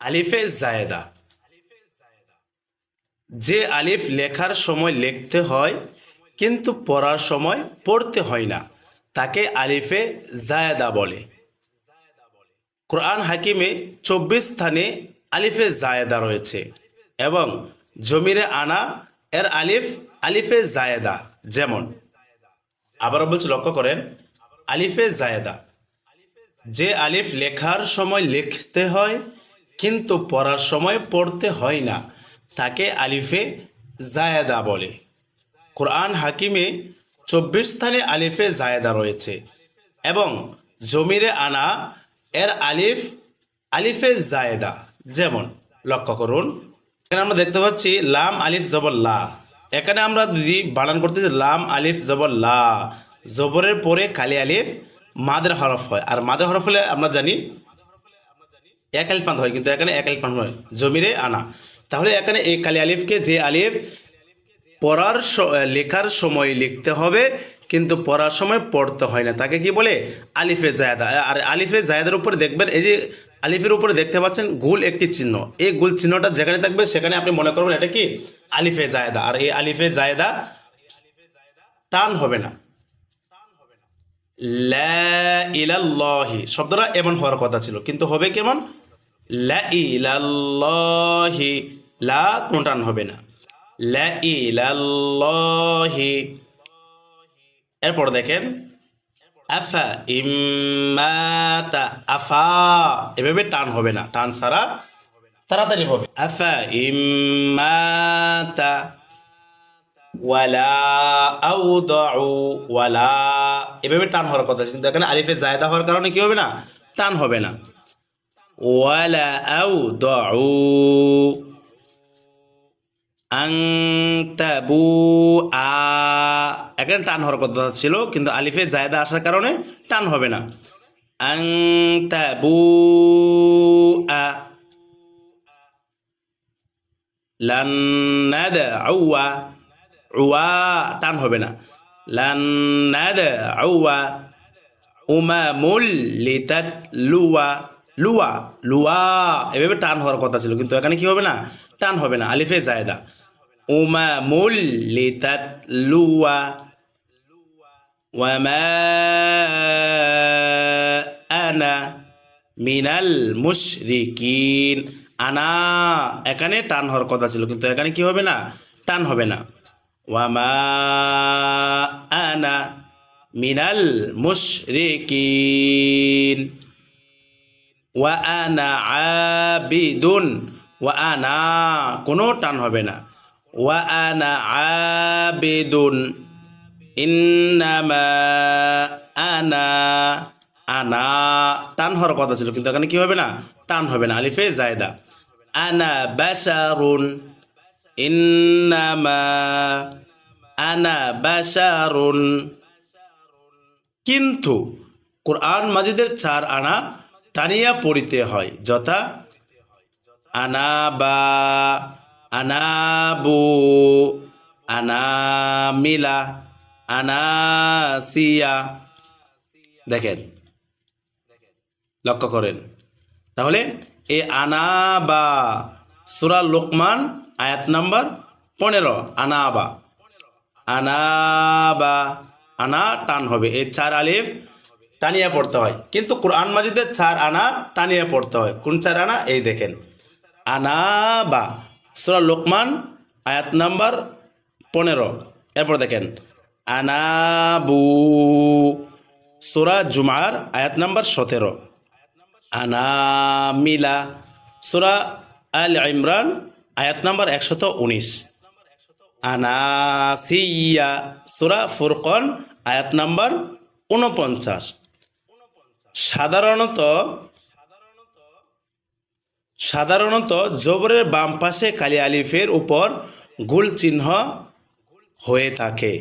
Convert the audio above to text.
আলিফে জায়েদা। যে আলিফ লেখার সময় লিখতে হয় কিন্তু পড়ার সময় পড়তে হয় না, তাকে আলিফে জায়েদা বলে। কোরআন হাকিমে 24 স্থানে আলিফে জায়েদা রয়েছে এবং জমিরে আনা এর আলিফ আলিফে জায়েদা। যেমন, আবারও বলছি, লক্ষ্য করেন, আলিফে জায়েদা, যে আলিফ লেখার সময় লিখতে হয় কিন্তু পড়ার সময় পড়তে হয় না, তাকে আলিফে জায়েদা বলে। কোরআন হাকিমে 24 স্থানে আলিফে জায়েদা রয়েছে এবং জমিরে আনা এর আলিফ আলিফে জায়েদা। যেমন, লক্ষ্য করুন, এখানে আমরা দেখতে পাচ্ছি লাম আলিফ জবর লা। এখানে আমরা যদি বানান করতেছি লাম আলিফ জবর লা, জবরের পরে কালি আলিফ মাদের হরফ হয়, আর মাদের হরফ হলে আমরা জানি এক আলিফ বাঁধ হয়, কিন্তু এখানে এক আলিফ বাঁধ হয় জমিরে আনা। তাহলে এখানে এই কালি আলিফকে, যে আলিফ লেখার সময় লিখতে হবে কিন্তু পড়ার সময় পড়তে হয় না, তাকে কি বলে? আলিফে জায়েদা। আর আলিফে জায়েদার উপরে দেখবেন, এই যে আলিফের উপরে দেখতে পাচ্ছেন গোল একটি চিহ্ন, এই গোল চিহ্নটা যেখানে থাকবে সেখানে আপনি মনে করবেন এটা কি? আলিফে জায়েদা। আর এই আলিফে জায়েদা টান হবে না। লা ইলাল্লাহি শব্দটা এমন হওয়ার কথা ছিল, কিন্তু হবে কেমন? লা ইলাল্লাহি, লা কোনো টান হবে না। লা ইলাল্লাহি। এরপর দেখেন আফা ইম্মাতা, আফা এভাবে টান হবে না, টান ছাড়া তাড়াতাড়ি হবে। আফা ইম্মাতা ওয়ালা আউদাউ, ওয়ালা এভাবে টান হওয়ার কথা, কিন্তু এখানে আলিফে জায়েদা হওয়ার কারণে কি হবে না? টান হবে না। ওয়ালা আউদাউ আংতাবু আ, এখানে টান হওয়ার কথা ছিল, কিন্তু আলিফে জায়েদা আসার কারণে টান হবে না। আংতাবু আ লান নাদউয়া, উয়া টান হবে না। লান নাদউয়া উমামুল লিতাতলুয়া, লুয়া লুয়া এভাবে টান হওয়ার কথা ছিল, কিন্তু এখানে কি হবে না? টান হবে না, আলিফে জায়েদা। উমামুল লিতাতলুয়া ওয়ামা আনা মিনাল মুশরিকিন, আনা এখানে টান হওয়ার কথা ছিল, কিন্তু এখানে কি হবে না? টান হবে না। ওয়ামা আনা মিনাল মুশরিকিন ওয়া আনা আবিদুন, ওয়া আনা কোনো টান হবে না। ওয়া আনা আবিদুন ইন্নামা আনা, আনা টান হওয়ার কথা ছিল, কিন্তু এখানে কি হবে না? টান হবে না, আলিফে জায়েদা। আনা বাশারুন ইন্নামা আনা বাশারুন। কিন্তু কোরআন মাজিদের 4 আনা টানিয়া পড়িতে হয়, যথা আনাবা, আনাবু, আনামিলা, আনাসিয়া। দেখেন, লক্ষ্য করেন, তাহলে এই আনাবা সূরা লোকমান আয়াত নাম্বার 15, আনাবা, আনাবা, আনা টান হবে, এই 4 আলিফ টানিয়ে পড়তে হয়, কিন্তু কোরআন মাজিদের 4 আনা টানিয়ে পড়তে হয়। কোন 4 আনা? এই দেখেন, আনাবা সূরা লোকমান আয়াত নাম্বার 15। এরপর দেখেন আনাবু সূরা জুমার আয়াত নাম্বার 17। আনামিলা সূরা আল ইমরান আয়াত নাম্বার 119। আনাসিয়া সূরা ফুরকান আয়াত নাম্বার 49। সাধারণত জবরের বাম পাশে কালি আলিফের উপর গোল চিহ্ন হয়ে থাকে।